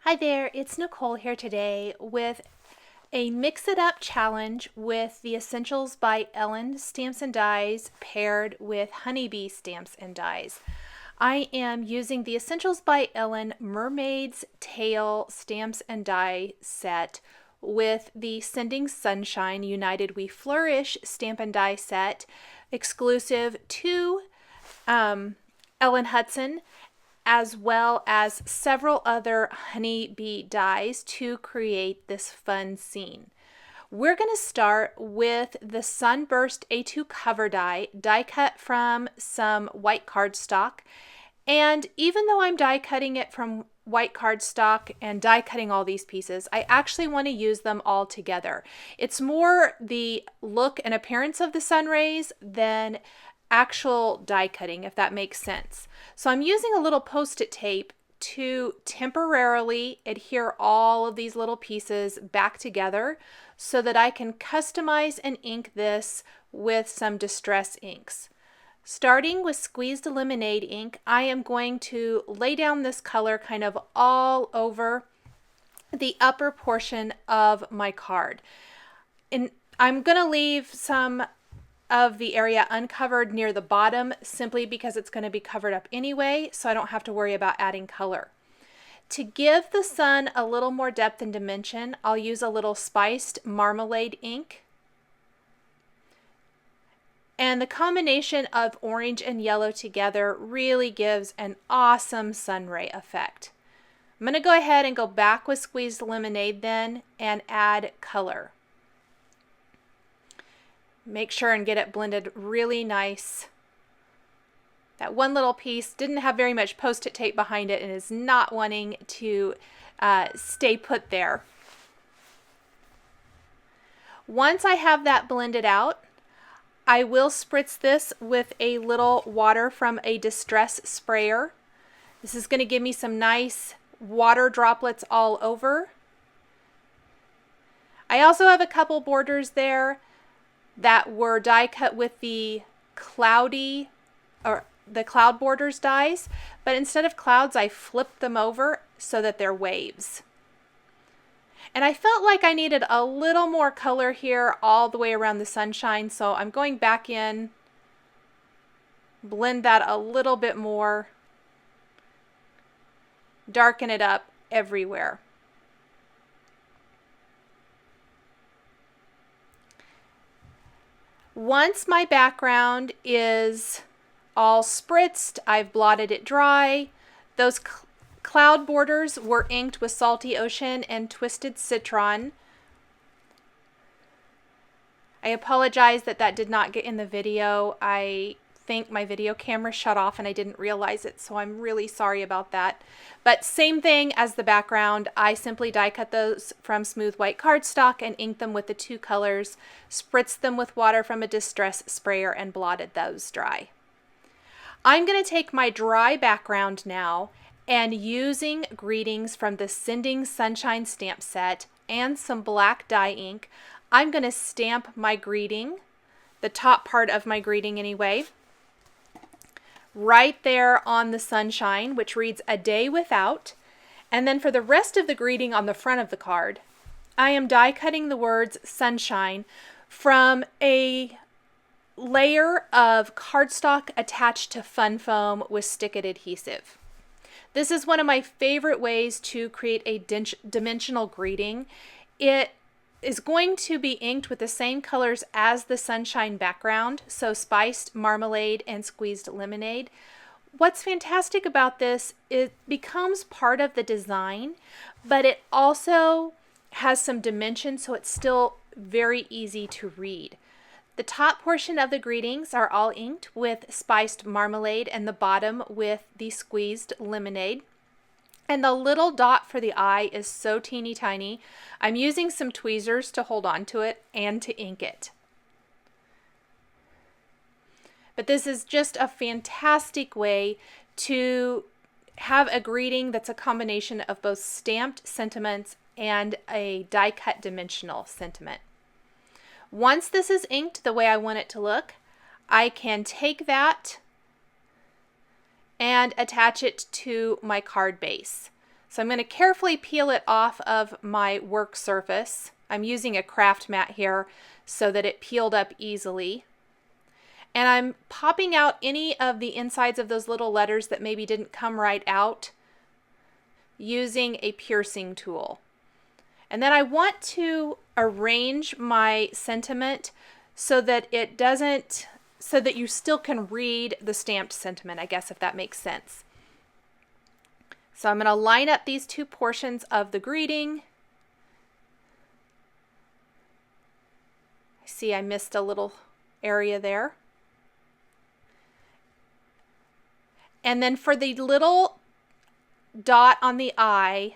Hi there, it's Nicole here today with a Mix It Up challenge with the Essentials by Ellen stamps and dies paired with Honeybee stamps and dies. I am using the Essentials by Ellen Mermaid's Tail stamps and die set with the Sending Sunshine United We Flourish stamp and die set exclusive to Ellen Hudson, as well as several other honeybee dies to create this fun scene. We're going to start with the Sunburst A2 cover die cut from some white cardstock. And even though I'm die cutting it from white cardstock and die cutting all these pieces, I actually want to use them all together. It's more the look and appearance of the sun rays than actual die cutting, if that makes sense. So I'm using a little post-it tape to temporarily adhere all of these little pieces back together so that I can customize and ink this with some distress inks. Starting with squeezed lemonade ink, I am going to lay down this color kind of all over the upper portion of my card. And I'm going to leave some of the area uncovered near the bottom simply because it's going to be covered up anyway, so I don't have to worry about adding color. To give the sun a little more depth and dimension, I'll use a little spiced marmalade ink. And the combination of orange and yellow together really gives an awesome sun ray effect. I'm going to go ahead and go back with squeezed lemonade then and add color. Make sure and get it blended really nice. That one little piece didn't have very much post-it tape behind it and is not wanting to stay put there. Once I have that blended out, I will spritz this with a little water from a distress sprayer. This is going to give me some nice water droplets all over. I also have a couple borders there that were die cut with the cloud borders dies, but instead of clouds I flipped them over so that they're waves. And I felt like I needed a little more color here all the way around the sunshine, so I'm going back in, blend that a little bit more, darken it up everywhere. Once my background is all spritzed, I've blotted it dry. Those cloud borders were inked with Salty Ocean and Twisted Citron. I apologize that that did not get in the video. I think my video camera shut off and I didn't realize it, so I'm really sorry about that. But same thing as the background, I simply die cut those from smooth white cardstock and inked them with the two colors, spritzed them with water from a distress sprayer and blotted those dry. I'm going to take my dry background now and using greetings from the Sending Sunshine stamp set and some black dye ink, I'm going to stamp my greeting, the top part of my greeting anyway, right there on the sunshine, which reads "A Day Without." And then for the rest of the greeting on the front of the card, I am die cutting the words sunshine from a layer of cardstock attached to fun foam with stick-it adhesive. This is one of my favorite ways to create a dimensional greeting. It is going to be inked with the same colors as the sunshine background, so spiced marmalade and squeezed lemonade. What's fantastic about this, it becomes part of the design, but it also has some dimension, so it's still very easy to read. The top portion of the greetings are all inked with spiced marmalade and the bottom with the squeezed lemonade. And the little dot for the eye is so teeny tiny. I'm using some tweezers to hold on to it and to ink it. But this is just a fantastic way to have a greeting that's a combination of both stamped sentiments and a die cut dimensional sentiment. Once this is inked the way I want it to look, I can take that and attach it to my card base. So I'm going to carefully peel it off of my work surface. I'm using a craft mat here so that it peeled up easily. And I'm popping out any of the insides of those little letters that maybe didn't come right out using a piercing tool. And then I want to arrange my sentiment so that it doesn't, so that you still can read the stamped sentiment, I guess, if that makes sense. So I'm going to line up these two portions of the greeting. I see I missed a little area there. And then for the little dot on the eye,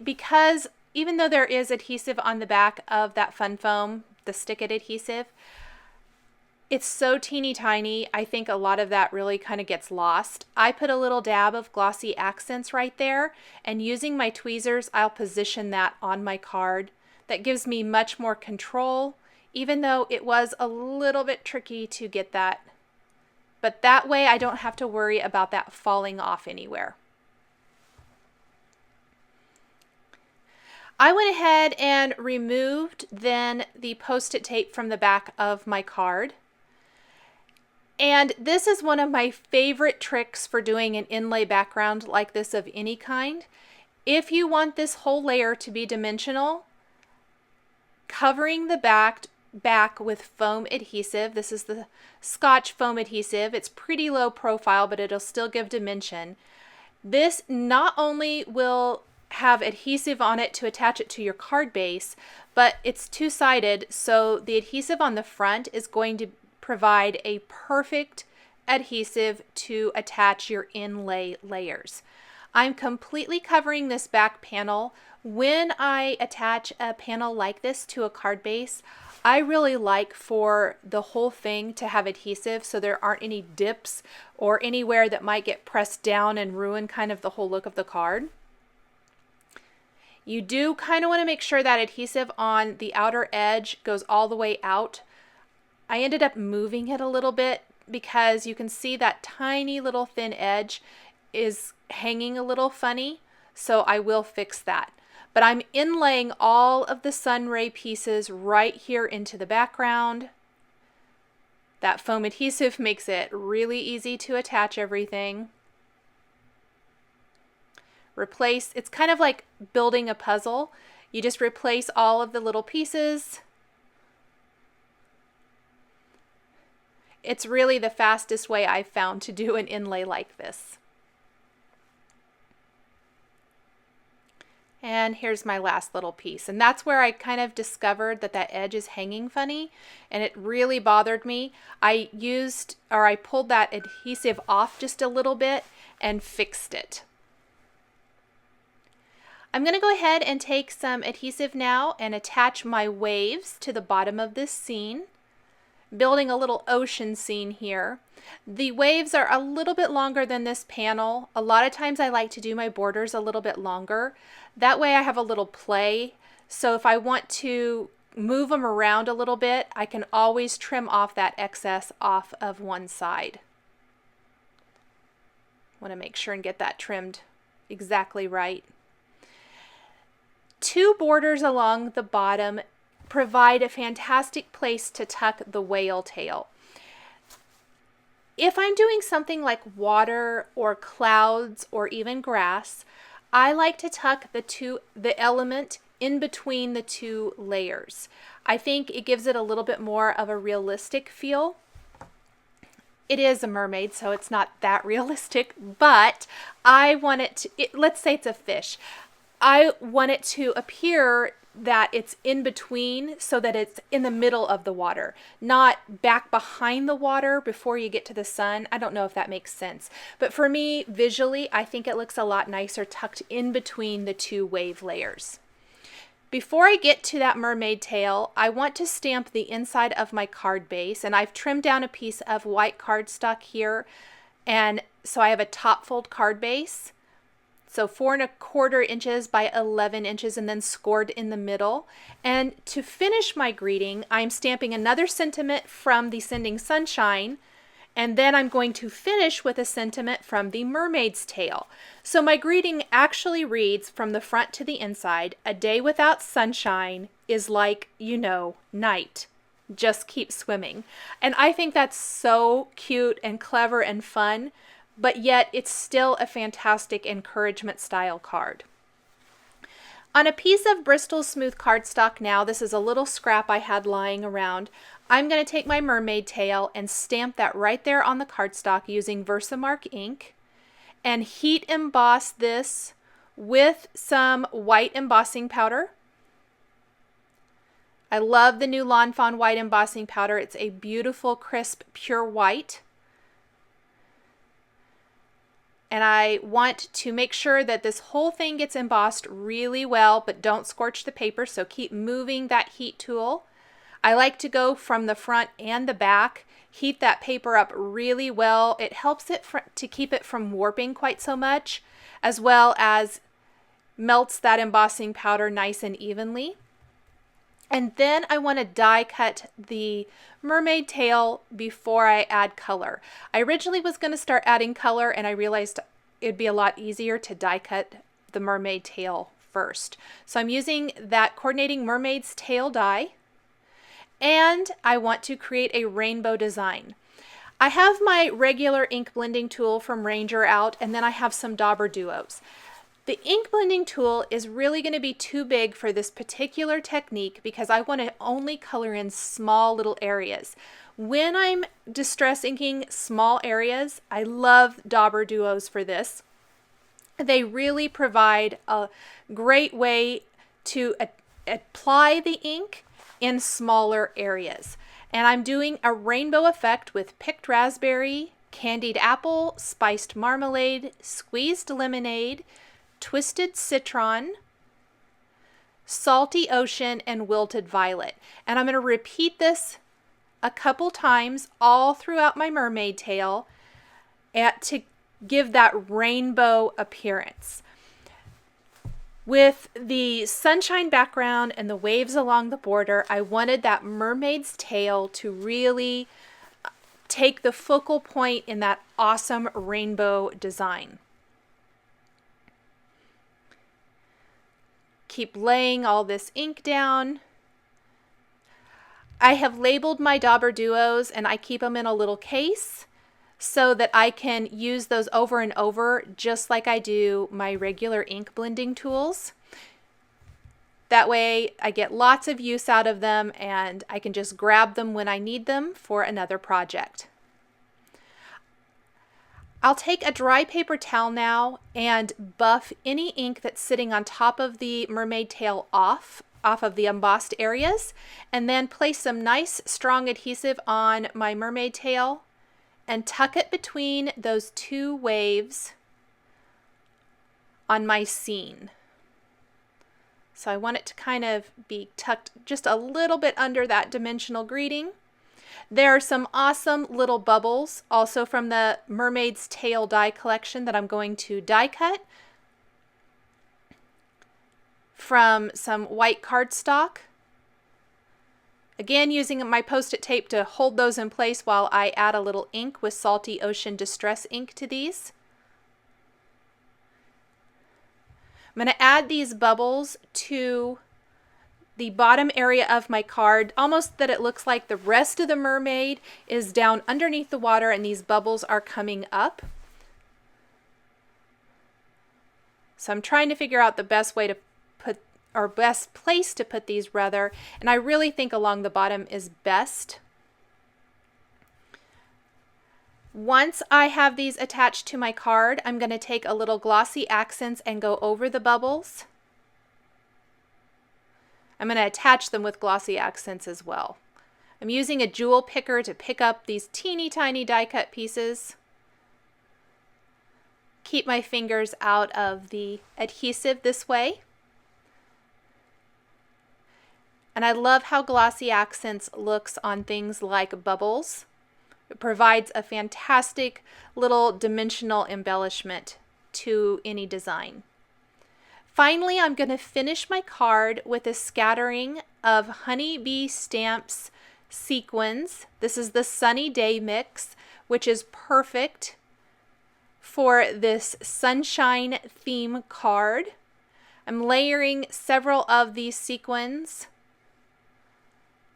because even though there is adhesive on the back of that fun foam, the stick-it adhesive, it's so teeny tiny, I think a lot of that really kind of gets lost. I put a little dab of glossy accents right there, and using my tweezers, I'll position that on my card. That gives me much more control, even though it was a little bit tricky to get that. But that way I don't have to worry about that falling off anywhere. I went ahead and removed then the Post-it tape from the back of my card. And this is one of my favorite tricks for doing an inlay background like this of any kind. If you want this whole layer to be dimensional, covering the back with foam adhesive, this is the Scotch foam adhesive, it's pretty low profile, but it'll still give dimension. This not only will have adhesive on it to attach it to your card base, but it's two-sided, so the adhesive on the front is going to provide a perfect adhesive to attach your inlay layers. I'm completely covering this back panel. When I attach a panel like this to a card base, I really like for the whole thing to have adhesive so there aren't any dips or anywhere that might get pressed down and ruin kind of the whole look of the card. You do kind of want to make sure that adhesive on the outer edge goes all the way out. I ended up moving it a little bit because you can see that tiny little thin edge is hanging a little funny, so I will fix that. But I'm inlaying all of the sun ray pieces right here into the background. That foam adhesive makes it really easy to attach everything. Replace, it's kind of like building a puzzle. You just replace all of the little pieces. It's really the fastest way I've found to do an inlay like this. And here's my last little piece. And that's where I kind of discovered that that edge is hanging funny, and it really bothered me. I pulled that adhesive off just a little bit and fixed it. I'm going to go ahead and take some adhesive now and attach my waves to the bottom of this scene, building a little ocean scene here. The waves are a little bit longer than this panel. A lot of times I like to do my borders a little bit longer. That way I have a little play. So if I want to move them around a little bit, I can always trim off that excess off of one side. Want to make sure and get that trimmed exactly right. Two borders along the bottom provide a fantastic place to tuck the whale tail. If I'm doing something like water or clouds or even grass, I like to tuck the element in between the two layers. I think it gives it a little bit more of a realistic feel. It is a mermaid, so it's not that realistic, but I want it to, let's say it's a fish. I want it to appear that it's in between so that it's in the middle of the water, not back behind the water before you get to the sun. I don't know if that makes sense. But for me, visually, I think it looks a lot nicer tucked in between the two wave layers. Before I get to that mermaid tail, I want to stamp the inside of my card base, and I've trimmed down a piece of white cardstock here, and so I have a top fold card base. So 4¼ inches by 11 inches and then scored in the middle. And to finish my greeting, I'm stamping another sentiment from the Sending Sunshine, And then I'm going to finish with a sentiment from the Mermaid's Tale. So my greeting actually reads from the front to the inside, "A day without sunshine is like, night. Just keep swimming." And I think that's so cute and clever and fun, but yet it's still a fantastic encouragement style card. On a piece of Bristol smooth cardstock now, this is a little scrap I had lying around, I'm going to take my mermaid tail and stamp that right there on the cardstock using VersaMark ink and heat emboss this with some white embossing powder. I love the new Lawn Fawn white embossing powder. It's a beautiful, crisp, pure white. And I want to make sure that this whole thing gets embossed really well, but don't scorch the paper, so keep moving that heat tool. I like to go from the front and the back, heat that paper up really well. It helps it to keep it from warping quite so much, as well as melts that embossing powder nice and evenly. And then I want to die cut the mermaid tail before I add color. I originally was going to start adding color, and I realized it'd be a lot easier to die cut the mermaid tail first. So I'm using that coordinating mermaid's tail die, and I want to create a rainbow design. I have my regular ink blending tool from Ranger out, and then I have some dauber duos. The ink blending tool is really going to be too big for this particular technique because I want to only color in small little areas. When I'm distress inking small areas, I love dauber duos for this. They really provide a great way to apply the ink in smaller areas. And I'm doing a rainbow effect with picked raspberry, candied apple, spiced marmalade, squeezed lemonade, twisted citron, salty ocean, and wilted violet. And I'm going to repeat this a couple times all throughout my mermaid tail to give that rainbow appearance. With the sunshine background and the waves along the border, I wanted that mermaid's tail to really take the focal point in that awesome rainbow design. Keep laying all this ink down. I have labeled my dauber duos, and I keep them in a little case so that I can use those over and over just like I do my regular ink blending tools. That way I get lots of use out of them, and I can just grab them when I need them for another project. I'll take a dry paper towel now and buff any ink that's sitting on top of the mermaid tail off of the embossed areas, and then place some nice strong adhesive on my mermaid tail and tuck it between those two waves on my scene. So I want it to kind of be tucked just a little bit under that dimensional greeting. There are some awesome little bubbles also from the Mermaid's Tail die collection that I'm going to die cut from some white cardstock. Again, using my Post-it tape to hold those in place while I add a little ink with Salty Ocean Distress ink to these. I'm going to add these bubbles to the bottom area of my card, almost that it looks like the rest of the mermaid is down underneath the water and these bubbles are coming up. So I'm trying to figure out the best way to put, or best place to put these rather, and I really think along the bottom is best. Once I have these attached to my card, I'm going to take a little glossy accents and go over the bubbles. I'm going to attach them with glossy accents as well. I'm using a jewel picker to pick up these teeny tiny die cut pieces. Keep my fingers out of the adhesive this way. And I love how glossy accents looks on things like bubbles. It provides a fantastic little dimensional embellishment to any design. Finally, I'm going to finish my card with a scattering of Honey Bee Stamps sequins. This is the Sunny Day mix which is perfect for this sunshine theme card. I'm layering several of these sequins.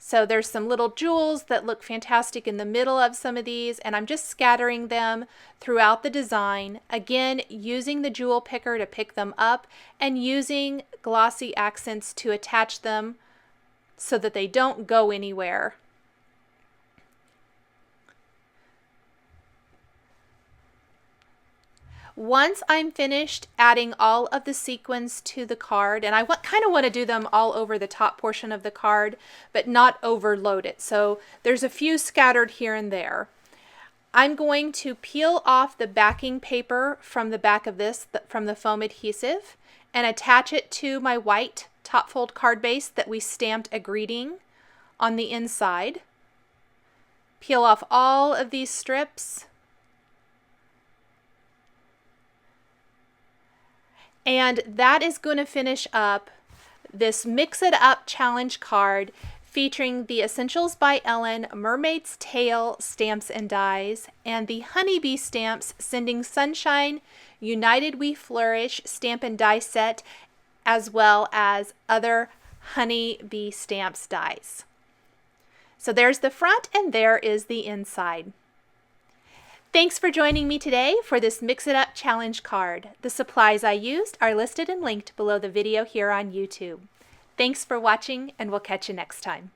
So there's some little jewels that look fantastic in the middle of some of these, and I'm just scattering them throughout the design. Again, using the jewel picker to pick them up and using glossy accents to attach them so that they don't go anywhere. Once I'm finished adding all of the sequins to the card, and I kind of want to do them all over the top portion of the card, but not overload it. So there's a few scattered here and there. I'm going to peel off the backing paper from the back of this, from the foam adhesive, and attach it to my white top fold card base that we stamped a greeting on the inside. Peel off all of these strips. And that is going to finish up this Mix It Up Challenge card featuring the Essentials by Ellen Mermaid's Tail stamps and dies and the Honeybee stamps Sending Sunshine United We Flourish stamp and die set, as well as other Honeybee stamps dies. So there's the front and there is the inside. Thanks for joining me today for this Mix It Up Challenge card. The supplies I used are listed and linked below the video here on YouTube. Thanks for watching, and we'll catch you next time.